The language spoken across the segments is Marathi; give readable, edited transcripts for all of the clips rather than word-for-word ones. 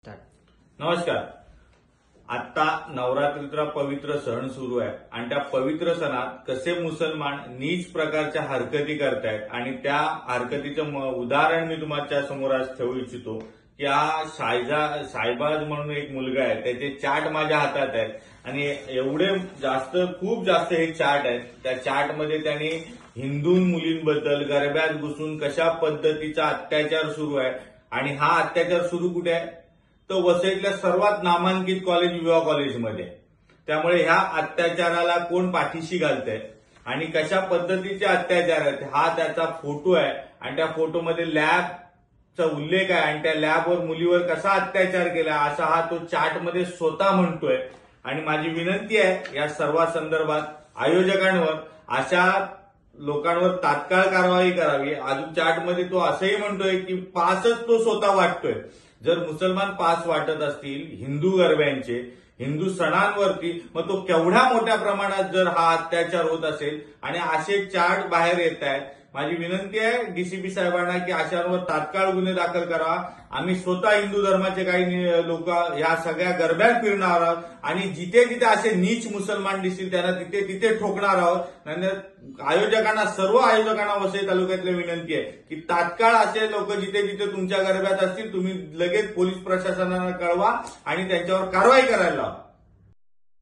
नमस्कार. आता नवरात्रीचा पवित्र सण सुरू आहे आणि त्या पवित्र सणात कसे मुसलमान नीच प्रकारच्या हरकती करतायत आणि त्या हरकतीचं उदाहरण मी तुमच्या समोर आज ठेवू इच्छितो की हा सायबाज म्हणून एक मुलगा आहे, त्याचे चार्ट माझ्या हातात आहेत आणि एवढे खूप जास्त हे चार्ट आहेत. त्या चार्टमध्ये त्यांनी हिंदू मुलींबद्दल गरब्यात घुसून कशा पद्धतीचा अत्याचार सुरू आहे आणि हा अत्याचार सुरू कुठे आहे तर वसईतल्या सर्वात नामांकित कॉलेज विवा कॉलेजमध्ये. त्यामुळे ह्या अत्याचाराला कोण पाठीशी घालतंय आणि कशा पद्धतीचे अत्याचार आहेत हा त्याचा फोटो आहे आणि त्या फोटोमध्ये लॅबचा उल्लेख आहे आणि त्या लॅबवर मुलीवर कसा अत्याचार केला असा हा तो चार्टमध्ये स्वतः म्हणतोय. आणि माझी विनंती आहे या सर्व संदर्भात आयोजकांवर अशा लोकांवर तात्काळ कारवाई करावी. अजून चार्टमध्ये तो असंही म्हणतोय की पासच तो स्वतः वाटतोय. जर मुसलमान पास वाटत असतील हिंदू गरब्यांचे हिंदू सणांवरती, मग तो केवढ्या मोठ्या प्रमाणात जर हा अत्याचार होत असेल आणि असे चार्ट बाहेर येत आहेत. माझी विनंती आहे डीसीपी साहेबांना की अशांवर तात्काळ गुन्हे दाखल करा. आम्ही स्वतः हिंदू धर्माचे काही लोक ह्या सगळ्या गरब्यात फिरणार आहोत आणि जिथे जिथे असे नीच मुसलमान दिसतील त्यांना तिथे तिथे ठोकणार आहोत. सर्व आयोजकांना वसई तालुक्यातली विनंती आहे की तात्काळ असे लोक जिथे जिथे तुमच्या गरब्यात असतील तुम्ही लगेच पोलीस प्रशासनाला कळवा आणि त्यांच्यावर कारवाई करायला लावा.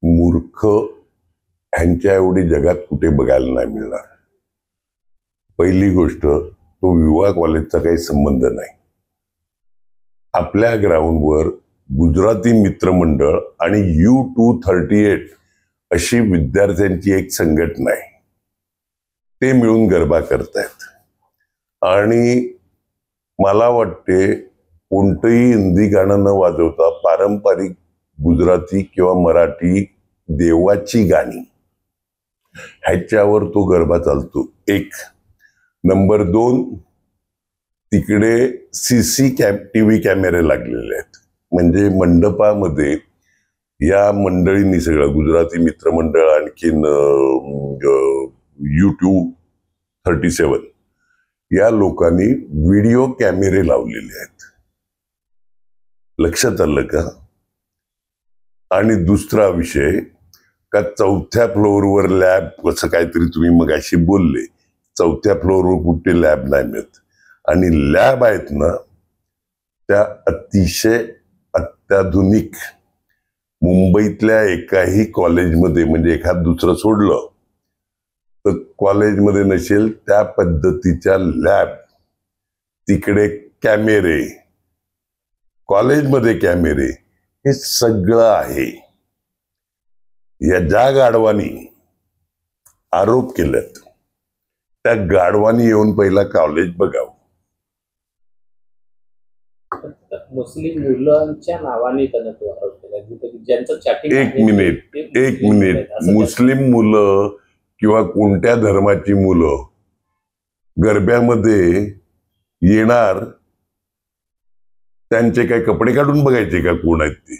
मूर्ख ह्यांच्या एवढी जगात कुठे बघायला नाही मिळणार. पहिली गोष्ट, तो विवा कॉलेजचा काही संबंध नाही. आपल्या ग्राउंडवर गुजराती मित्रमंडळ आणि U238 अशी विद्यार्थ्यांची एक संघटना आहे. ते मिळून गरबा करतायत आणि मला वाटते कोणतंही हिंदी गाणं न वाजवता पारंपरिक गुजराती किंवा मराठी देवाची गाणी ह्याच्यावर तो गरबा चालतो. एक. नंबर 2, तिकडे टीव्ही कॅमेरे लागलेले आहेत. म्हणजे मंडपामध्ये या मंडळींनी सगळं गुजराती मित्रमंडळ आणखीन U237 या लोकांनी व्हिडिओ कॅमेरे लावलेले आहेत. लक्षात आलं का? आणि दुसरा विषय का 4थ्या फ्लोअरवर लॅब असं काहीतरी तुम्ही मगाशी बोलले. 4थ्या फ्लोअरवर कुठे लॅब नाही मिळत आणि लॅब आहेत ना त्या अतिशय अत्याधुनिक. मुंबईतल्या एकाही कॉलेजमध्ये म्हणजे एखाद दुसरं सोडलं तर कॉलेजमध्ये नसेल त्या पद्धतीच्या लॅब. तिकडे कॅमेरे, कॉलेजमध्ये कॅमेरे, हे सगळं आहे. या ज्या गाढवानी आरोप केलेत त्या गाढवानी येऊन पहिला कॉलेज बघावं. मुस्लिम मुलांच्या नावाने त्यांना तो आरोप केला. ज्यांचं चॅटिंग एक मिनिट मुस्लिम मुलं किंवा कोणत्या धर्माची मुलं गरब्यामध्ये येणार त्यांचे काय कपडे काढून बघायचे का कोण आहेत ते,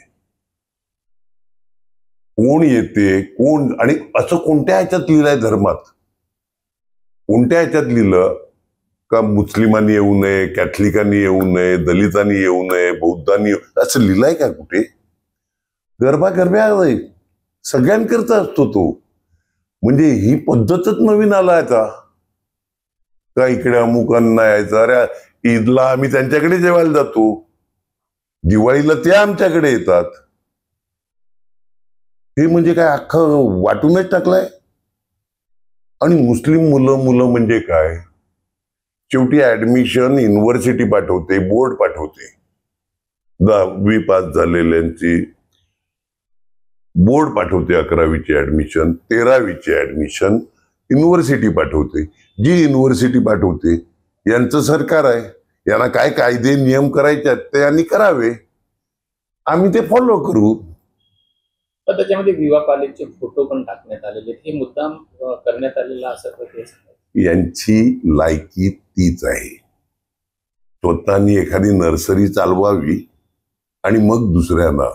कोण येते कोण, आणि असं कोणत्या ह्याच्यात लिहिलंय धर्मात? कोणत्या ह्याच्यात लिहिलं का मुस्लिमांनी येऊ नये, कॅथलिकांनी येऊ नये, दलितांनी येऊ नये, बौद्धांनी असं लिहिलंय का कुठे? गरबा सगळ्यांकरता असतो तो. म्हणजे ही पद्धतच नवीन आला आता का इकडे अमुकांना यायचं. अरे ईदला आम्ही त्यांच्याकडे जेवायला जातो, दिवाळीला ते आमच्याकडे येतात. हे म्हणजे काय अख्खं वाटूनच टाकलंय. आणि मुस्लिम मुलं म्हणजे काय? शेवटी ऍडमिशन युनिव्हर्सिटी पाठवते, बोर्ड पाठवते. 10वी पास झालेल्यांची बोर्ड पाठवते, 11वीची ऍडमिशन, 13वीची ऍडमिशन युनिव्हर्सिटी पाठवते. जी युनिव्हर्सिटी पाठवते यांचं सरकार आहे. यांना काय कायदे नियम करायचे ते यांनी करावे, आम्ही ते फॉलो करू. पण त्याच्यामध्ये विवा कॉलेजचे फोटो पण टाकण्यात आलेले, हे मुद्दाम करण्यात आलेला असं. यांची लायकी तीच आहे. स्वतःनी एखादी नर्सरी चालवावी आणि मग दुसऱ्यांना.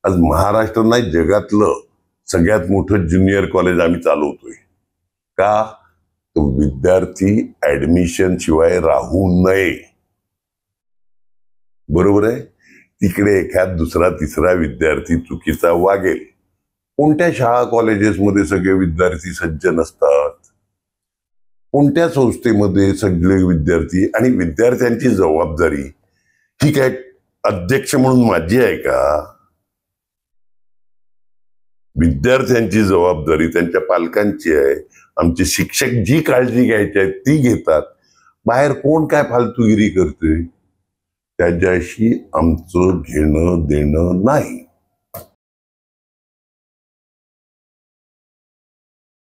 आज महाराष्ट्र नाही जगातलं सगळ्यात मोठं ज्युनियर कॉलेज आम्ही चालवतोय का? तो विद्यार्थी ऍडमिशन शिवाय राहू नये. बरोबर आहे. तिकडे एखाद दुसरा तिसरा विद्यार्थी चुकीचा वागेल. कोणत्या शाळा कॉलेजेसमध्ये सगळे विद्यार्थी सज्ज नसतात? कोणत्या संस्थेमध्ये सगळे विद्यार्थी? आणि विद्यार्थ्यांची जबाबदारी ही काय अध्यक्ष म्हणून माझी आहे का? विद्यार्थ्यांची जबाबदारी त्यांच्या पालकांची आहे. आमचे शिक्षक जी काळजी घ्यायची आहे ती घेतात. बाहेर कोण काय फालतूगिरी करते त्याच्याशी आमचं घेणं देणं नाही.